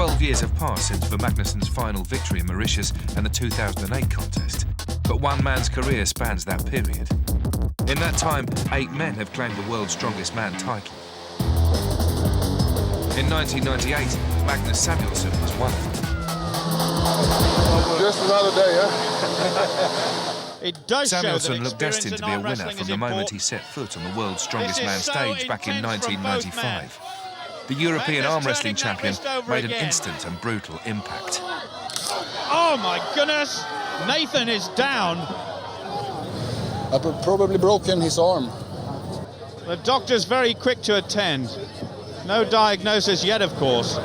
12 years have passed since Magnusson's final victory in Mauritius and the 2008 contest, but one man's career spans that period. In that time, 8 men have claimed the world's strongest man title. In 1998, Magnus Samuelsson was one of them. Just another day, huh? It does Samuelson looked destined to be a winner from the moment he set foot on the world's strongest man stage back in 1995. The European arm wrestling champion made an instant and brutal impact. Oh my goodness! Nathan is down. I've probably broken his arm. The doctor's very quick to attend. No diagnosis yet, of course.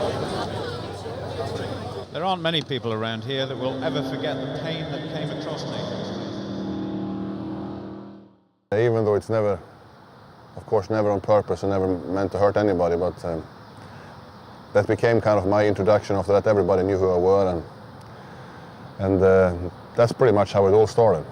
There aren't many people around here that will ever forget the pain that came across Nathan's face. Even though it's never, of course, never on purpose and never meant to hurt anybody, but that became kind of my introduction. After that, everybody knew who I were, and that's pretty much how it all started.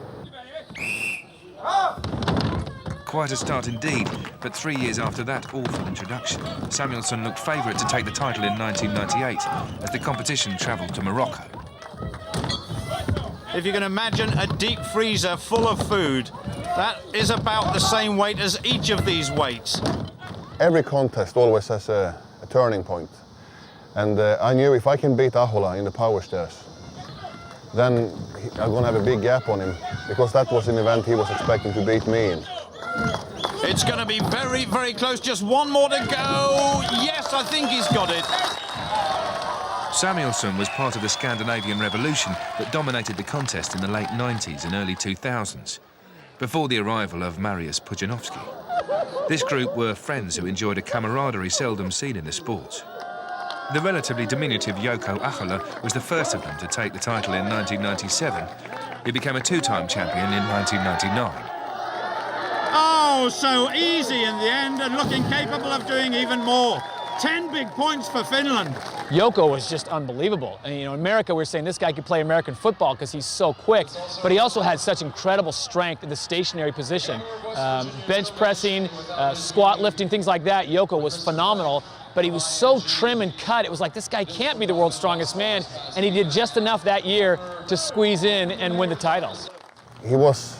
Quite a start indeed, but 3 years after that awful introduction, Samuelsson looked favourite to take the title in 1998 as the competition travelled to Morocco. If you can imagine a deep freezer full of food, that is about the same weight as each of these weights. Every contest always has a turning point, and I knew if I can beat Ahola in the power stairs, then I'm going to have a big gap on him, because that was an event he was expecting to beat me in. It's going to be very, very close. Just one more to go. Yes, I think he's got it. Samuelsson was part of the Scandinavian revolution that dominated the contest in the late 90s and early 2000s, before the arrival of Mariusz Pudzianowski. This group were friends who enjoyed a camaraderie seldom seen in the sport. The relatively diminutive Jouko Ahola was the first of them to take the title in 1997. He became a 2-time champion in 1999. Oh, so easy in the end, and looking capable of doing even more. 10 big points for Finland. Jouko was just unbelievable. And, you know, in America, we were saying this guy could play American football because he's so quick, but he also had such incredible strength in the stationary position. Bench pressing, squat lifting, things like that. Jouko was phenomenal, but he was so trim and cut. It was like, this guy can't be the world's strongest man, and he did just enough that year to squeeze in and win the title. He was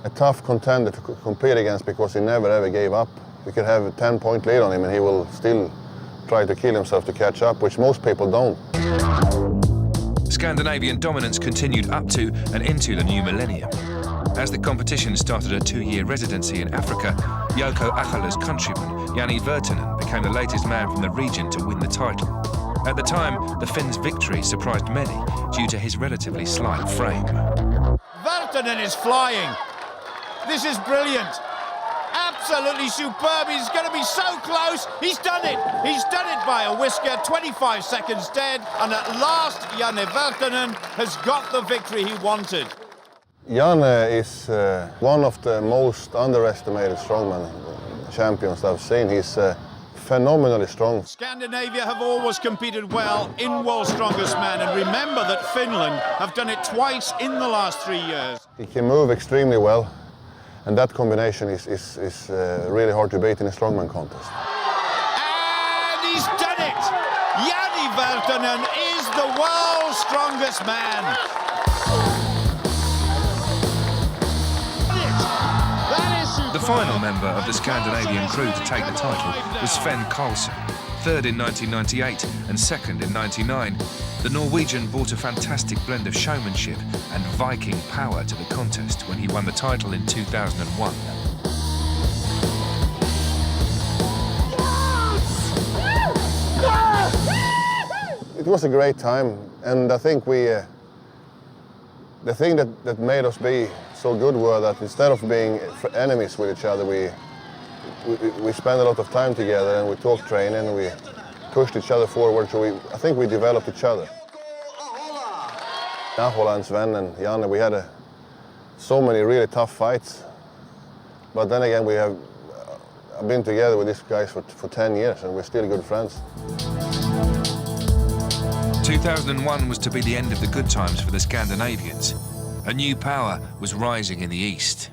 a tough contender to compete against because he never ever gave up. We could have a 10-point lead on him and he will still try to kill himself to catch up, which most people don't. Scandinavian dominance continued up to and into the new millennium. As the competition started a 2-year residency in Africa, Jouko Ahola's countryman, Janney Virtanen, became the latest man from the region to win the title. At the time, the Finn's victory surprised many due to his relatively slight frame. Virtanen is flying. This is brilliant. Absolutely superb. He's going to be so close. He's done it. He's done it by a whisker. 25 seconds dead. And at last, Janney Virtanen has got the victory he wanted. Janney is one of the most underestimated strongman champions I've seen. He's phenomenally strong. Scandinavia have always competed well in World's Strongest Man. And remember that Finland have done it twice in the last 3 years. He can move extremely well. And that combination is really hard to beat in a strongman contest. And he's done it! Janney Virtanen is the world's strongest man. The final member of the Scandinavian crew to take the title was Sven Karlsson, third in 1998 and second in 99. The Norwegian brought a fantastic blend of showmanship and Viking power to the contest when he won the title in 2001. It was a great time, and I think the thing that made us be so good were that instead of being enemies with each other, we spent a lot of time together and we talked training and we pushed each other forward, so I think we developed each other. Ahola and Sven and Janney, we had so many really tough fights, but then again I've been together with these guys for 10 years and we're still good friends. 2001 was to be the end of the good times for the Scandinavians. A new power was rising in the east.